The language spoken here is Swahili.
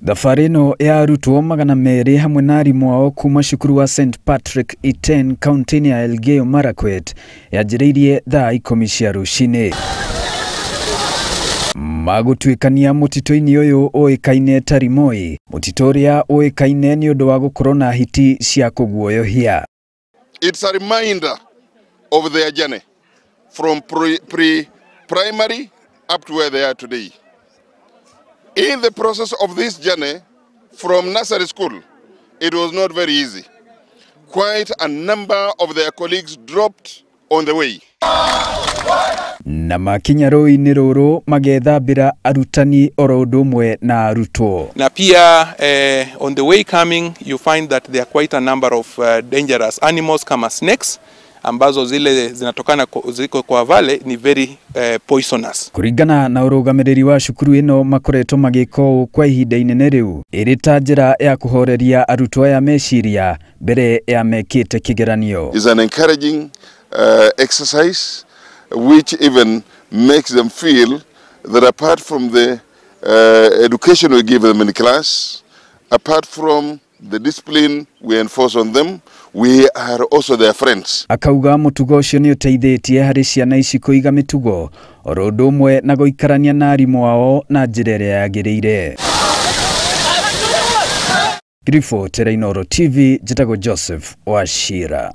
Thabarĩ ĩno ya arutwo 200 hamwe na arimũ ao kuma cukuru wa St Patrick Iten kaunti-inĩ ya Elgeyo Marakwet yanjĩrĩirie thaa 10 cia rũcinĩ. Magũtuĩkania mũtitũ-inĩ ũyũ ũĩkaine ta Rimoi, mũtitũ ũrĩa ũĩkaine nĩ ũndũ wa gũkorwo na hiti cia kũguoyohia. It's a reminder of their journey from pre-primary up to where they are today. In the process of this journey from nursery school, it was not very easy. Quite a number of their colleagues dropped on the way. Na makinya rũĩ-inĩ rũrũ magethambĩra Arutani oro ũndũ ũmwe na arutwo. Na pia on the way coming you find that there are quite a number of dangerous animals kama snakes ambazo zile zinatokana ziko kwa vale ni very poisonous. Kuringana na ũrũgamĩrĩri wa cukuru ĩno makoretwo magĩka kwa ihinda inene rĩu ĩrĩ ta njĩra ya kũhoreria arutwo aya meciria mbere ya mekĩte kĩgeranio. Is an encouraging exercise which even makes them feel that apart from the education we give them in class, apart from the discipline we enforce on them, we are also their friends. Akauga mũtugo ũcio nĩ ũteithĩtie harĩ ciana ici kũiga mĩtugo oro ũndũ ũmwe na gũikarania na arimũ ao na njĩra ĩrĩa yagĩrĩire. Grifo Inooro TV, njĩtagwo Joseph Wachira.